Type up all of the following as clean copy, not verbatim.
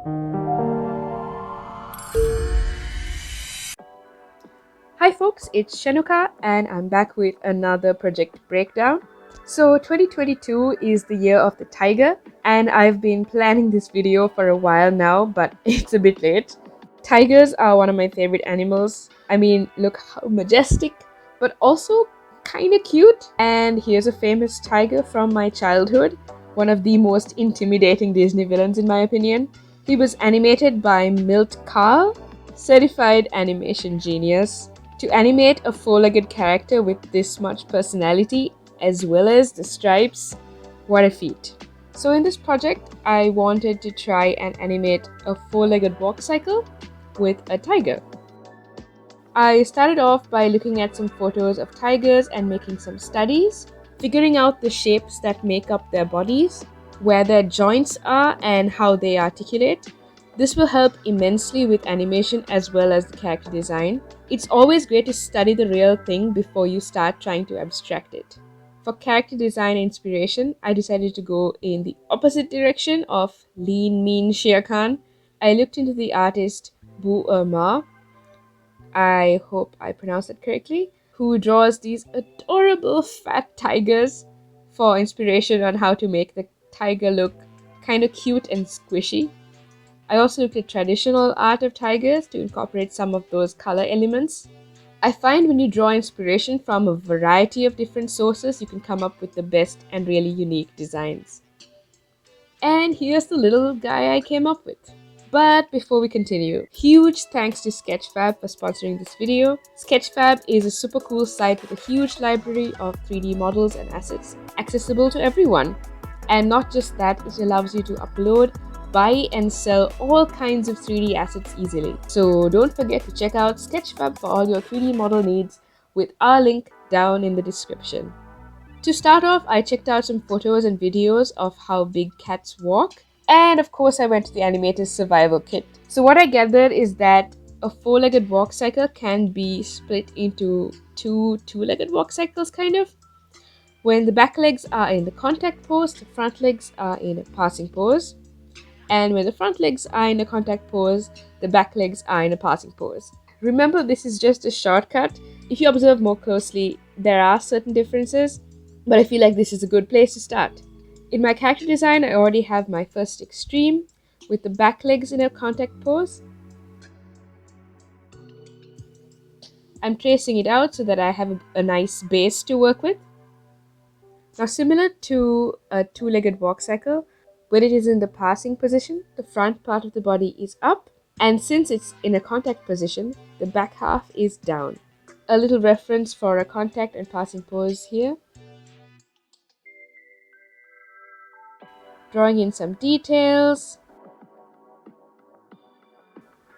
Hi folks, it's Shenuka and I'm back with another project breakdown. So 2022 is the year of the tiger and I've been planning this video for a while now, but it's a bit late. Tigers are one of my favorite animals. I mean, look how majestic, but also kinda cute. And here's a famous tiger from my childhood, one of the most intimidating Disney villains in my opinion. He was animated by Milt Kahl, certified animation genius. To animate a four-legged character with this much personality, as well as the stripes, what a feat. So in this project, I wanted to try and animate a four-legged walk cycle with a tiger. I started off by looking at some photos of tigers and making some studies, figuring out the shapes that make up their bodies, where their joints are and how they articulate. This will help immensely with animation as well as the character design. It's always great to study the real thing before you start trying to abstract it. For character design and inspiration, I decided to go in the opposite direction of Lean Mean Shere Khan. I looked into the artist Bu Ma, I hope I pronounced that correctly, who draws these adorable fat tigers for inspiration on how to make the tiger look kind of cute and squishy. I also looked at traditional art of tigers to incorporate some of those color elements. I find when you draw inspiration from a variety of different sources, you can come up with the best and really unique designs. And here's the little guy I came up with. But before we continue, huge thanks to Sketchfab for sponsoring this video. Sketchfab is a super cool site with a huge library of 3D models and assets accessible to everyone. And not just that, it allows you to upload, buy and sell all kinds of 3D assets easily. So don't forget to check out Sketchfab for all your 3D model needs with our link down in the description. To start off, I checked out some photos and videos of how big cats walk. And of course, I went to the animator's survival kit. So what I gathered is that a four-legged walk cycle can be split into two-legged walk cycles kind of. When the back legs are in the contact pose, the front legs are in a passing pose. And when the front legs are in a contact pose, the back legs are in a passing pose. Remember, this is just a shortcut. If you observe more closely, there are certain differences, but I feel like this is a good place to start. In my character design, I already have my first extreme with the back legs in a contact pose. I'm tracing it out so that I have a nice base to work with. Now, similar to a two-legged walk cycle, when it is in the passing position, the front part of the body is up, and since it's in a contact position, the back half is down. A little reference for a contact and passing pose here. Drawing in some details.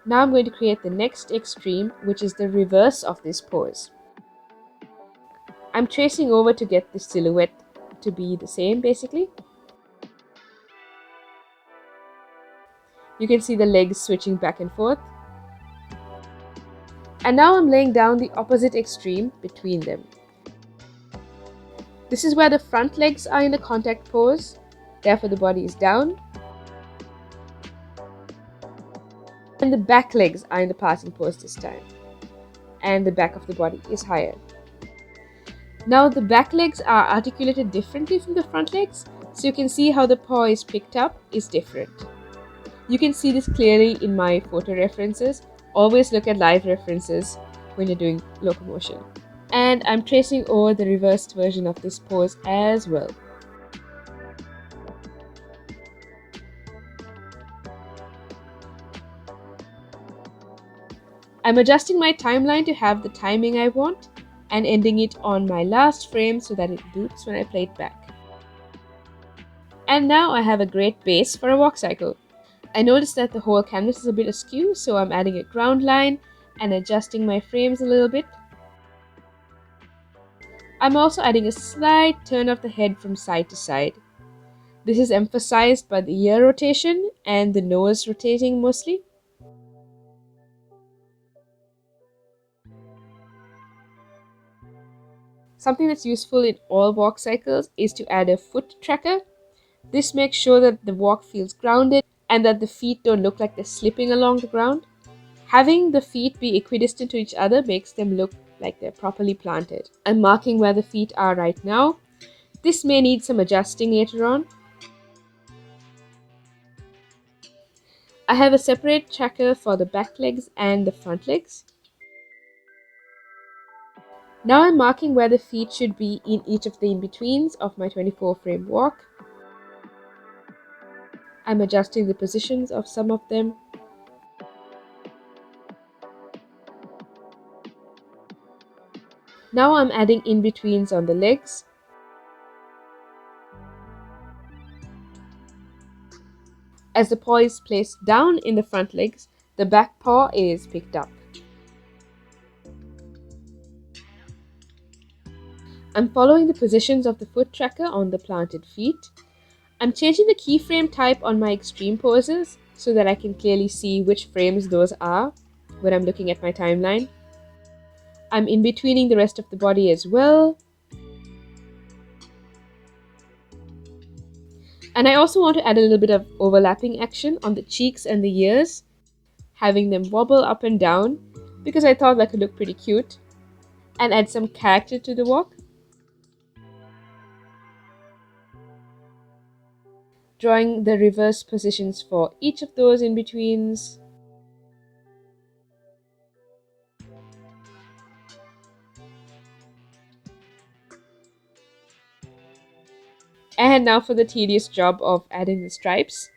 Now I'm going to create the next extreme, which is the reverse of this pose. I'm tracing over to get the silhouette to be the same basically. You can see the legs switching back and forth. And now I'm laying down the opposite extreme between them. This is where the front legs are in the contact pose, therefore the body is down. And the back legs are in the passing pose this time. And the back of the body is higher. Now the back legs are articulated differently from the front legs, so you can see how the paw is picked up is different. You can see this clearly in my photo references. Always look at live references when you're doing locomotion. And I'm tracing over the reversed version of this pose as well. I'm adjusting my timeline to have the timing I want and ending it on my last frame so that it loops when I play it back. And now I have a great base for a walk cycle. I noticed that the whole canvas is a bit askew, so I'm adding a ground line and adjusting my frames a little bit. I'm also adding a slight turn of the head from side to side. This is emphasized by the ear rotation and the nose rotating mostly. Something that's useful in all walk cycles is to add a foot tracker. This makes sure that the walk feels grounded and that the feet don't look like they're slipping along the ground. Having the feet be equidistant to each other makes them look like they're properly planted. I'm marking where the feet are right now. This may need some adjusting later on. I have a separate tracker for the back legs and the front legs. Now I'm marking where the feet should be in each of the in-betweens of my 24 frame walk. I'm adjusting the positions of some of them. Now I'm adding in-betweens on the legs. As the paw is placed down in the front legs, the back paw is picked up. I'm following the positions of the foot tracker on the planted feet. I'm changing the keyframe type on my extreme poses so that I can clearly see which frames those are when I'm looking at my timeline. I'm in-betweening the rest of the body as well. And I also want to add a little bit of overlapping action on the cheeks and the ears, having them wobble up and down because I thought that could look pretty cute, and add some character to the walk. Drawing the reverse positions for each of those in-betweens. And now for the tedious job of adding the stripes.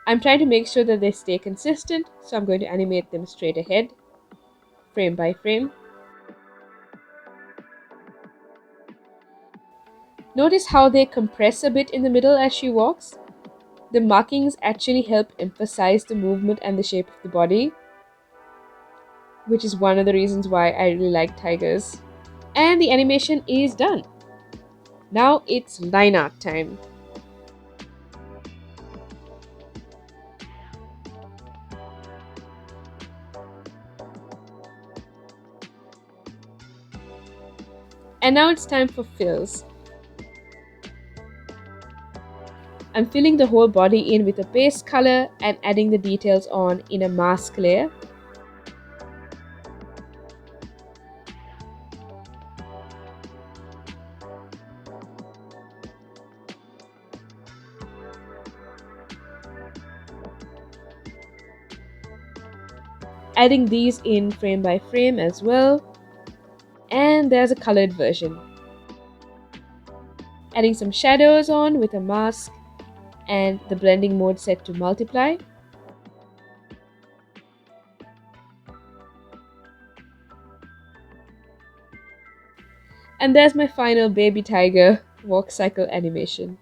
I'm trying to make sure that they stay consistent, so I'm going to animate them straight ahead, frame by frame. Notice how they compress a bit in the middle as she walks. The markings actually help emphasize the movement and the shape of the body, which is one of the reasons why I really like tigers. And the animation is done. Now it's line art time. And now it's time for fills. I'm filling the whole body in with a base color and adding the details on in a mask layer. Adding these in frame by frame as well. And there's a colored version. Adding some shadows on with a mask and the blending mode set to multiply. And there's my final baby tiger walk cycle animation.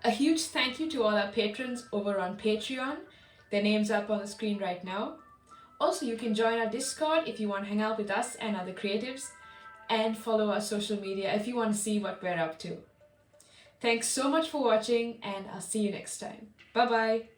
A huge thank you to all our patrons over on Patreon. Their names are up on the screen right now. Also, you can join our Discord if you want to hang out with us and other creatives, and follow our social media if you want to see what we're up to. Thanks so much for watching, and I'll see you next time. Bye bye!